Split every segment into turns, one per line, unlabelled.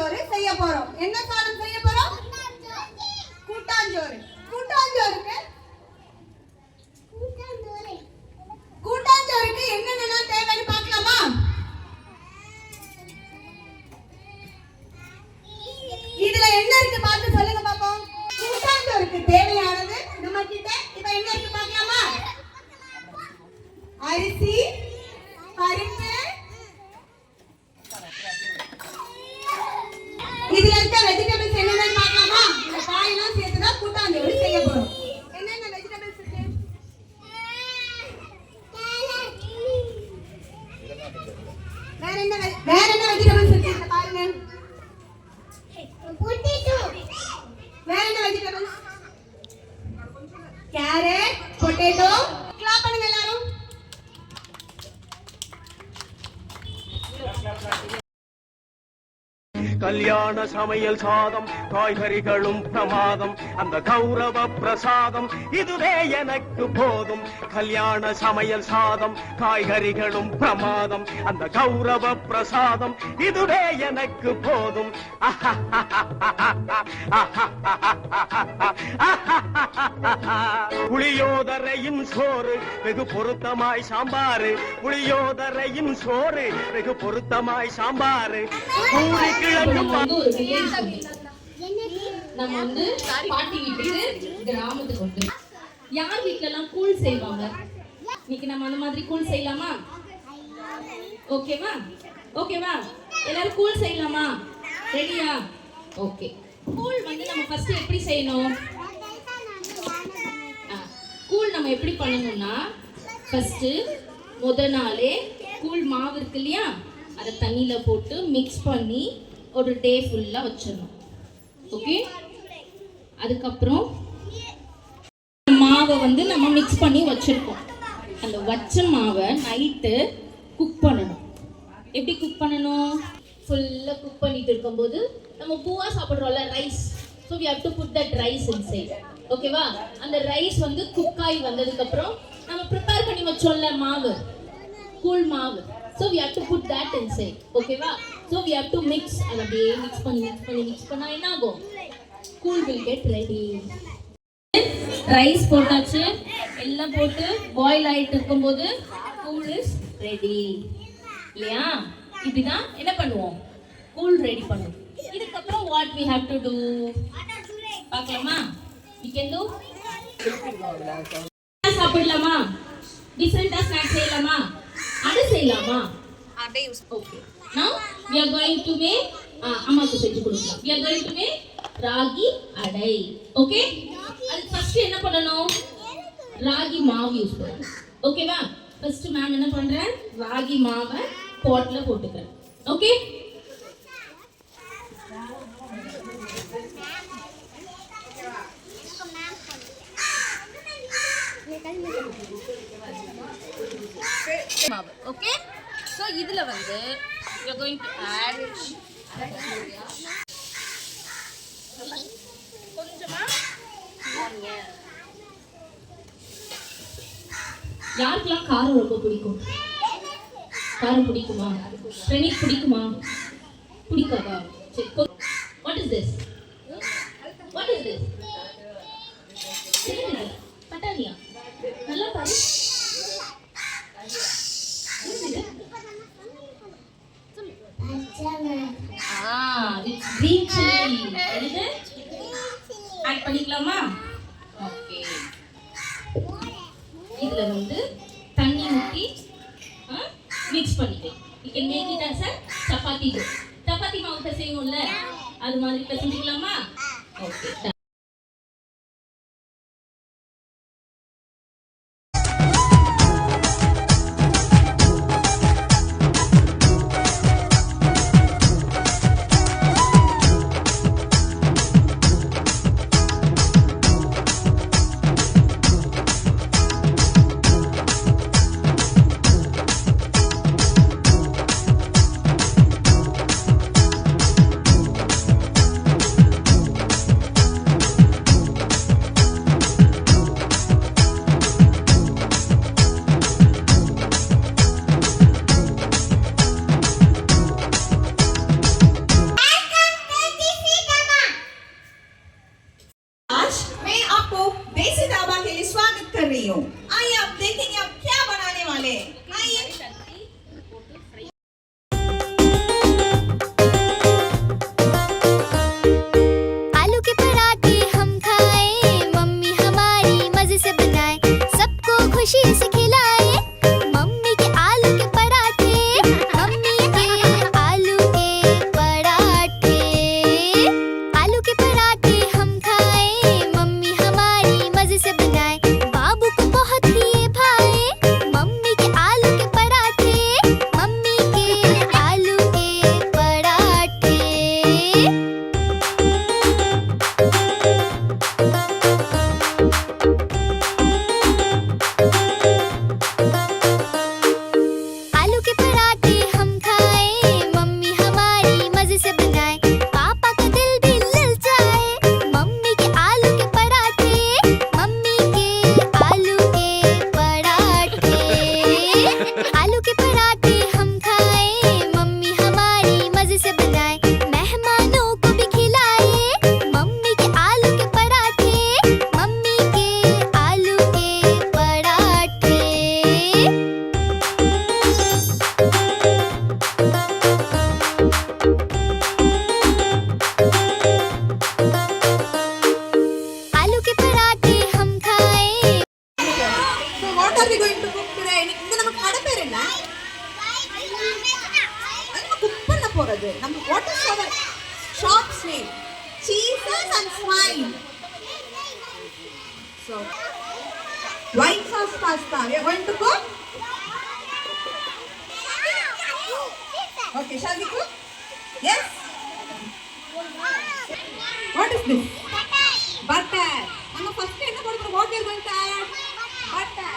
கூட்டாஞ்சோறு செய்ய போறோம். என்ன சாதம் செய்ய போறோம்? கூட்டாஞ்சோறு. கூட்டாஞ்சோறுக்கு என்னென்னலாம் தேவைன்னு பார்க்கலாமா? இதுல என்ன இருக்கு பார்த்து சொல்லுங்க பாப்போம். கூட்டாஞ்சோறுக்கு தேவையானது நம்ம கிட்ட இப்ப என்ன இருக்கு பார்க்கலாமா? அரிசி, பருப்பு, இதுல இருக்க வெஜிடபிள்ஸ் என்னென்னு பார்க்கலாமா? இந்த காயெல்லாம் சேர்த்து தான் கூட்டாஞ்சோறு செய்ய போறோம். என்னென்ன வெஜிடபிள்ஸ் இருக்கு? வேற என்ன வெஜிடபிள்ஸ் இருக்கு இங்க பாருங்க. வேற என்ன வெஜிடபிள்ஸ்? Carrot, potato. கிளாப் பண்ணுங்க எல்லாரும்.
கல்யாண சமையல் சாதம், காய்கறிகளும் பிரமாதம், அந்த கௌரவ பிரசாதம் இதுவே எனக்கு போதும். கல்யாண சமையல் சாதம், காய்கறிகளும் பிரமாதம், அந்த கௌரவ பிரசாதம் இதுவே எனக்கு போதும். புளியோதரையும் சோறு வெகு பொருத்தமாய் சாம்பாரு, புளியோதரையும் சோறு வெகு பொருத்தமாய் சாம்பாரு.
நம்ம வந்து பாட்டி வீட்டுக்கு கிராமத்துக்கு வந்து யார் வீட்டுல எல்லாம் கூழ் செய்வாங்க? இன்னைக்கு நம்ம அந்த மாதிரி கூழ் செய்யலாமா? ஓகேவா? ஓகேவா? எல்லாரும் கூழ் செய்யலாமா? ரெடியா? ஓகே. கூழ் வந்து நம்ம ஃபர்ஸ்ட் எப்படி செய்யணும்? கூழ் நம்ம எப்படி பண்ணணும்னா ஃபர்ஸ்ட் முதல் நாளே கூழ் மாவு இருக்கு இல்லையா, அதை தண்ணியில போட்டு மிக்ஸ் பண்ணி ஒரு டே ஃபுல்லா வச்சிடணும். ஓகே. அதுக்கப்புறம் மாவை வந்து நம்ம மிக்ஸ் பண்ணி வச்சிருக்கோம். அந்த வச்ச மாவை நைட்டு குக் பண்ணணும். எப்படி குக் பண்ணணும்? ஃபுல்லா குக் பண்ணிட்டு இருக்கும்போது நம்ம பூவா சாப்பிடுறோம்ல rice, so we have to put that rice inside. ஓகேவா? அந்த ரைஸ் வந்து குக் ஆகி வந்ததுக்கு அப்புறம் நம்ம ப்ரிப்பேர் பண்ணி வச்சோம்ல மாவு, கூழ் மாவு, so we have to put that inside. ஓகேவா? so we have to mix. அதை அப்படியே மிக்ஸ் பண்ணா என்ன ஆகும்? கூழ் will get ready. ரைஸ் போட்டாச்சு, எல்லாம் போட்டு பாயில் ஆயிட்டு இருக்கும்போது கூழ் இஸ் ரெடி இல்லையா? இப்படிதான் என்ன பண்ணுவோம்? கூழ் ரெடி பண்ணுவோம். இதுக்கப்புறம் what we have to do பார்க்கலாமா? we can do சாப்பிடலாமா? டிஃபரெண்டா ஸ்நாக்ஸ் செய்யலாமா? அடை செய்யலாமா? அடை. Okay. now we are going to make அம்மாக்கு செஞ்சு கொடுக்கலாம். we are going to make ragi அடை. ஓகே. அதுக்கு ஃபர்ஸ்ட் என்ன பண்ணணும்? ராகி மாவு யூஸ் பண்ணணும். ஓகேவா? ஃபர்ஸ்ட் மேம் என்ன பண்றேன்? ராகி மாவை பாட்ல போட்டுக்கிறேன். ஓகே. மாவு. ஓகே. சோ இதுல வந்து we are going to add கொஞ்சமா onion. யாருக்கெல்லாம் காரம் ரொம்ப பிடிக்கும்? காரம் பிடிக்குமா? பிரணிக் பிடிக்குமா? பிடிக்காதா? சரி. what is this? what is this? பட்டாணியா? நல்லா பாரு. it's green chili. என்னது? ஆட் பண்ணிக்கலாமா? ஓகே. இதுல வந்து தண்ணி ஊத்தி மிக்ஸ் பண்ணிட்டேன். you can make it as a chapati dough. Chapati மாவு பிசையும்ல, அது மாதிரி பிசைஞ்சிக்கலாமா? ஓகே.
இந்த நம்ம கடை பேர் என்ன? நம்ம குக் பண்ண போறது. நம்ம what is our shop's name? Cheeses and Swine. So white sauce pasta. We are going to cook. Okay, shall we cook? Yes. What is this? Butter. நம்ம first என்ன போட போறோம்? What we are going to add? Butter.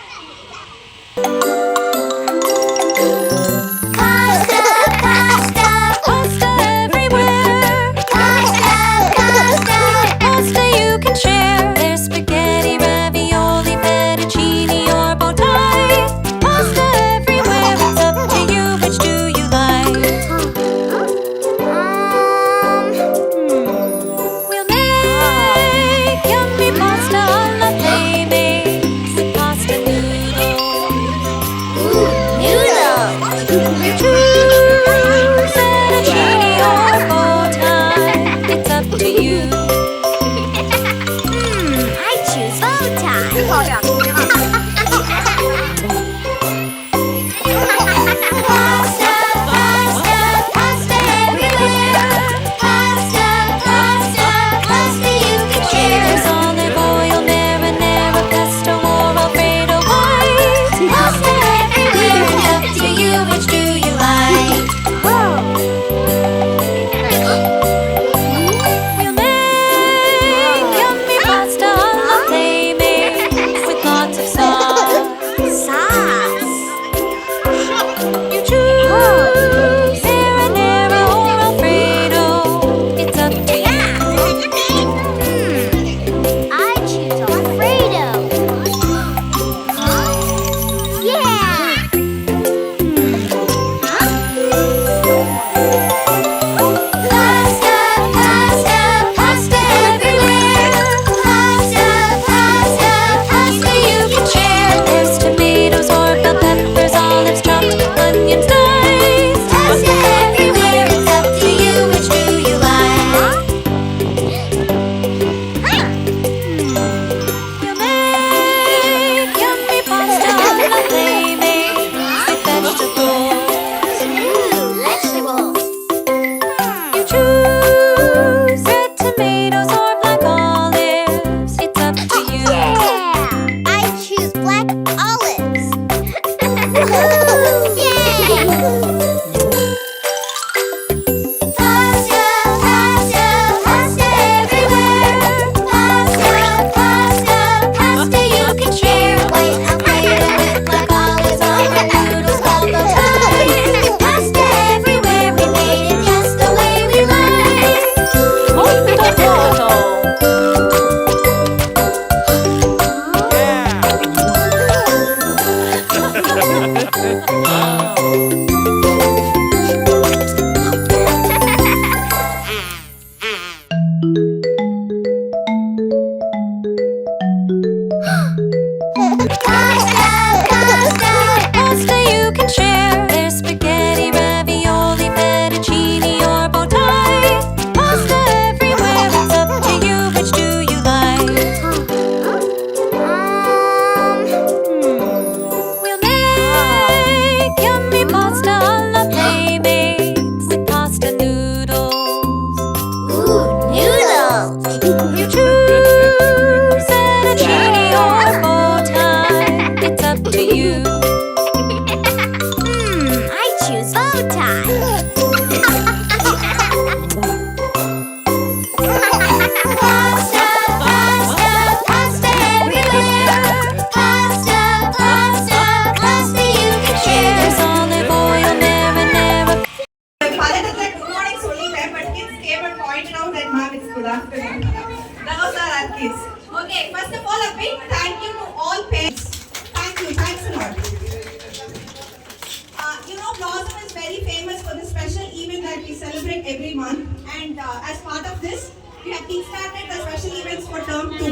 Every month, and as part of this we have kickstarted the special events for term 2.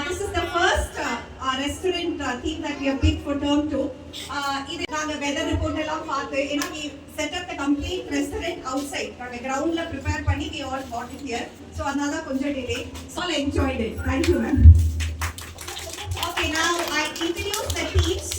This is the first restaurant theme that we have picked for term 2. Idu naanga weather report ella paathu ena we set up the complete restaurant outside naanga ground la prepare panni we all got it here, so another konja delay, so all enjoyed it. Thank you ma'am. Okay, now I introduce the teams.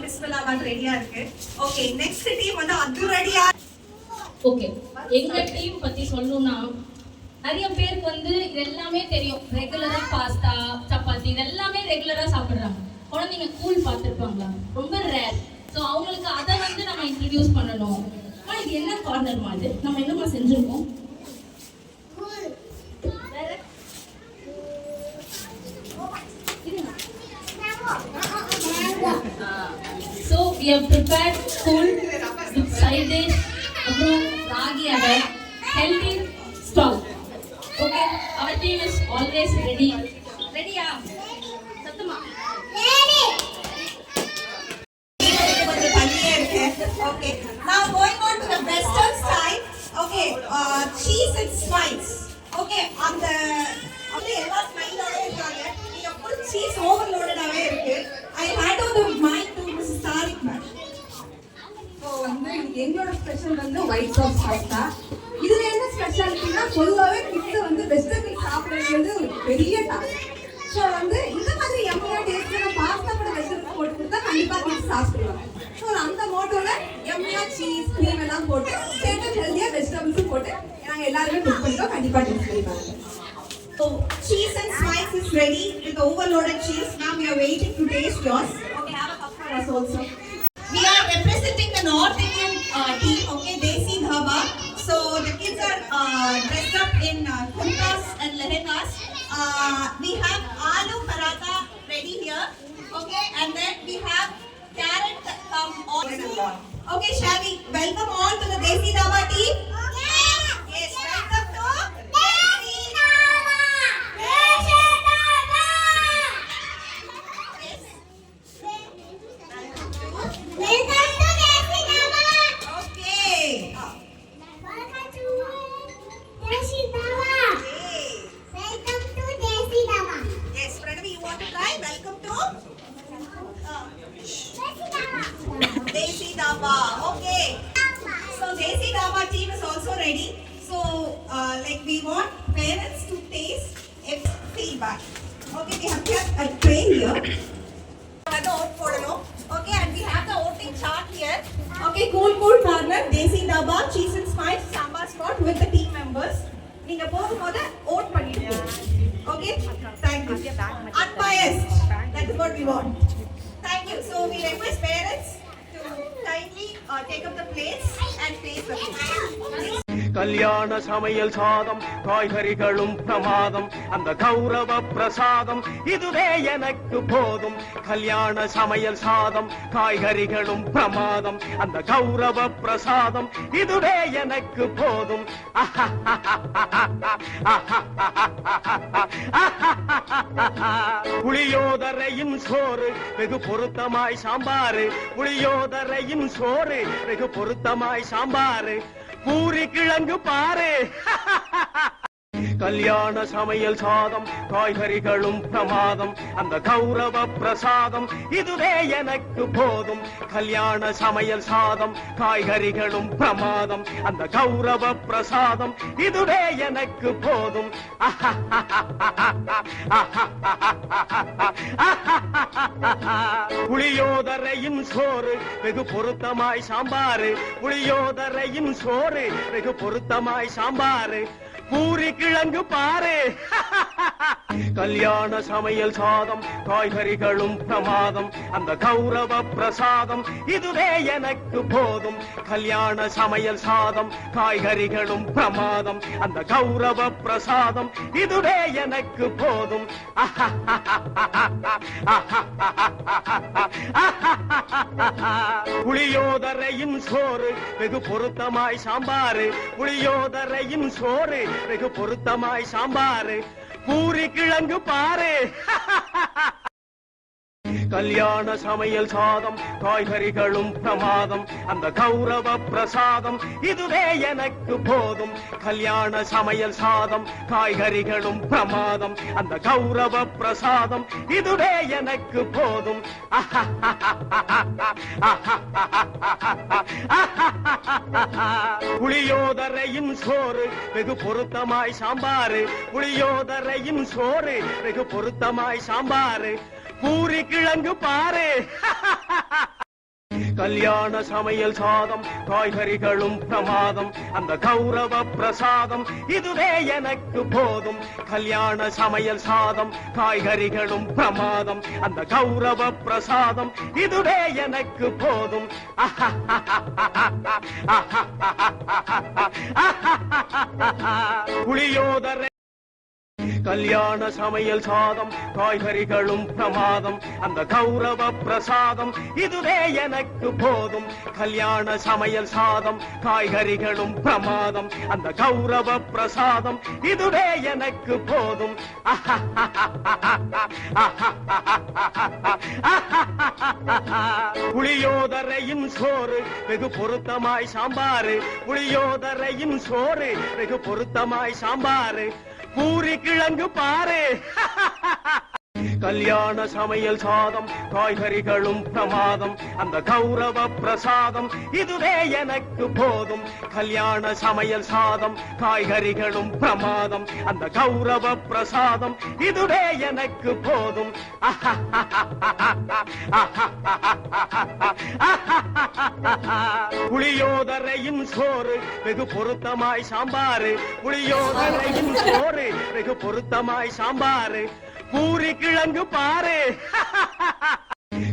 மிஸ்வெல்லாம் ரெடியா இருக்கு. Okay, next team வந்து அதிரடியா.
Okay, எங்க team பத்தி சொல்லணும்னா நிறைய பேருக்கு வந்து இது எல்லாமே தெரியும். ரெகுலரா பாஸ்தா, சப்பாத்தி இதெல்லாமே ரெகுலரா சாப்பிடுறாங்க. குழந்தைங்க கூழ் பார்த்துருப்பாங்களா? ரொம்ப ரேர். ஸோ அவங்களுக்கு அதை வந்து நம்ம இன்ட்ரடியூஸ் பண்ணணும். ஆனால் இது என்ன கார்னர் மாதிரி நம்ம என்னமா செஞ்சுருக்கோம்? So we have prepared cool with side dish, அப்புறம் ராகி அடை, healthy stall. Okay, our team is always ready. Ready-யா? சத்தமா? Ready.
கொஞ்சம் தண்ணியே இருக்கு. Okay, now going on to the western side. Okay, cheese and spice. Okay, அந்த எல்லா ஸ்மைலோட இருக்காங்க. நீங்க full cheese overloaded-ஆவே இருக்கு. I hand over the mic to Mrs. Tariq ma'am.
So வந்து எங்களோட ஸ்பெஷல் வந்து ஒயிட் சாஸ் பாஸ்தா. இதுல என்ன ஸ்பெஷாலிட்டினா பொதுவாகவே கிட்ஸ் வந்து வெஜிடபிள் சாப்பிட்றது வந்து ஒரு பெரிய டாஸ்க். ஸோ வந்து இந்த மாதிரி எம்மியா டேஸ்ட்ல பாஸ்தா கூட வெஜிடபிள் போட்டு கொடுத்தா கண்டிப்பாக கிட்ஸ் சாப்பிடுவாங்க. ஸோ அந்த மோட்டோல எம்மியா சீஸ் க்ரீம் எல்லாம் போட்டு சேர்த்து ஹெல்த்தியாக வெஜிடபிள்ஸும் போட்டு நாங்கள் எல்லாருமே குக் பண்ணிட்டோம். கண்டிப்பாக டேஸ்ட் பண்ணி பாருங்க.
So cheese and spice is ready with the overloaded cheese. Now we are waiting to taste yours. Okay, have a cup for us also. We are representing the North Indian team. Okay, Desi Dhaba. So the kids are dressed up in kurtas and lehengas. We have aloo paratha ready here. Okay, and then we have carrot come on. Okay, shall we welcome all to the Desi Dhaba team? Yes, welcome to Desi Dhaba. Desi Dhaba. Yes. Welcome to Desi Dhaba. Okay.
Welcome to Desi Dhaba. Welcome to Desi Dhaba.
Yes, Pranavi, you want to try? Welcome to
Desi Dhaba.
Desi Dhaba. Okay. So Desi Dhaba team is also ready. So like we want parents to taste its feedback. Okay, we have kept a tray here. Another oat போடணும். Okay, and we have the voting chart here. Okay, cool corner, Desi Dhaba, cheese and spice, sambar spot with the team members. நீங்க போகும்போது vote பண்ணிடுங்க. Okay, thank you. Unbiased. That is what we want. Thank you. So we request parents to kindly take up the plates and face the food.
கல்யாண சமையல் சாதம் காய்கறிகளும் பிரமாதம் அந்த கௌரவ பிரசாதம் இதுவே எனக்கு போதும் கல்யாண சமையல் சாதம் காய்கறிகளும் பிரமாதம் அந்த கௌரவ பிரசாதம் இதுவே எனக்கு போதும் புளியோதரையின் சோறு வெகு பொருத்தமாய் சாம்பாரு புளியோதரையின் சோறு வெகு பொருத்தமாய் சாம்பாரு பூரி கிழங்கு பாரு கல்யாண சமையல் சாதம் காய்கறிகளும் பிரமாதம் அந்த கௌரவ பிரசாதம் இதுவே எனக்கு போதும் கல்யாண சமையல் சாதம் காய்கறிகளும் பிரமாதம் அந்த கௌரவ பிரசாதம் இதுவே எனக்கு போதும் புளியோதரையின் சோறு வெகு பொருத்தமாய் சாம்பாரு புளியோதரையின் சோறு வெகு பொருத்தமாய் சாம்பாரு பூரி கிழங்கு பாரு கல்யாண சமையல் சாதம் காய்கறிகளும் பிரமாதம் அந்த கௌரவ பிரசாதம் இதுவே எனக்கு போதும் கல்யாண சமையல் சாதம் காய்கறிகளும் பிரமாதம் அந்த கௌரவ பிரசாதம் இதுவே எனக்கு போதும் புளியோதரையின் சோறு வெகு பொருத்தமாய் சாம்பாரு புளியோதரையின் சோறு வெகு பொருத்தமாய் சாம்பாரு பூரி கிழங்கு பாரு கல்யாண சமையல் சாதம் காய்கறிகளும் பிரமாதம் அந்த கௌரவ பிரசாதம் இதுவே எனக்கு போதும் கல்யாண சமையல் சாதம் காய்கறிகளும் பிரமாதம் அந்த கௌரவ பிரசாதம் இதுவே எனக்கு போதும் புளியோதரையின் சோறு வெகு பொருத்தமாய் சாம்பாரு புளியோதரையின் சோறு வெகு பொருத்தமாய் சாம்பாரு பூரி கிழங்கு பாரு கல்யாண சமையல் சாதம் காய்கறிகளும் பிரமாதம் அந்த கௌரவ பிரசாதம் இதுவே எனக்கு போதும் கல்யாண சமையல் சாதம் காய்கறிகளும் பிரமாதம் அந்த கௌரவ பிரசாதம் இதுவே எனக்கு போதும் புளியோதரை கல்யாண சமையல் சாதம் காய்கறிகளும் பிரமாதம் அந்த கௌரவ பிரசாதம் இதுவே எனக்கு போதும் கல்யாண சமையல் சாதம் காய்கறிகளும் பிரமாதம் அந்த கௌரவ பிரசாதம் இதுவே எனக்கு போதும் புளியோதரையின் சோறு வெகு பொருத்தமாய் சாம்பாரு புளியோதரையின் சோறு வெகு பொருத்தமாய் சாம்பாரு பூரி கிழங்கு பாரு கல்யாண சமையல் சாதம் காய்கறிகளும் பிரமாதம் அந்த கௌரவ பிரசாதம் இதுவே எனக்கு போதும் கல்யாண சமையல் சாதம் காய்கறிகளும் பிரமாதம் அந்த கௌரவ பிரசாதம் இதுவே எனக்கு போதும் புளியோதரையின் சோறு வெகு பொருத்தமாய் சாம்பாரு புளியோதரையின் சோறு வெகு பொருத்தமாய் சாம்பாரு பூரி கிழங்கு பாரு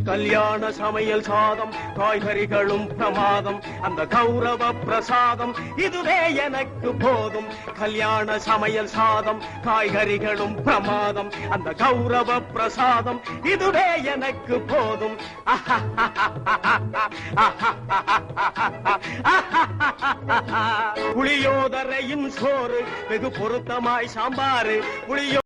கல்யாண சமையல் சாதம் காய்கறிகளும் பிரமாதம் அந்த கௌரவ பிரசாதம் இதுவே எனக்கு போதும் கல்யாண சமையல் சாதம் காய்கறிகளும் பிரமாதம் அந்த கௌரவ பிரசாதம் இதுவே எனக்கு போதும் புளியோதரையின் சோறு வெகு பொருத்தமாய் சாம்பாரு புளியோ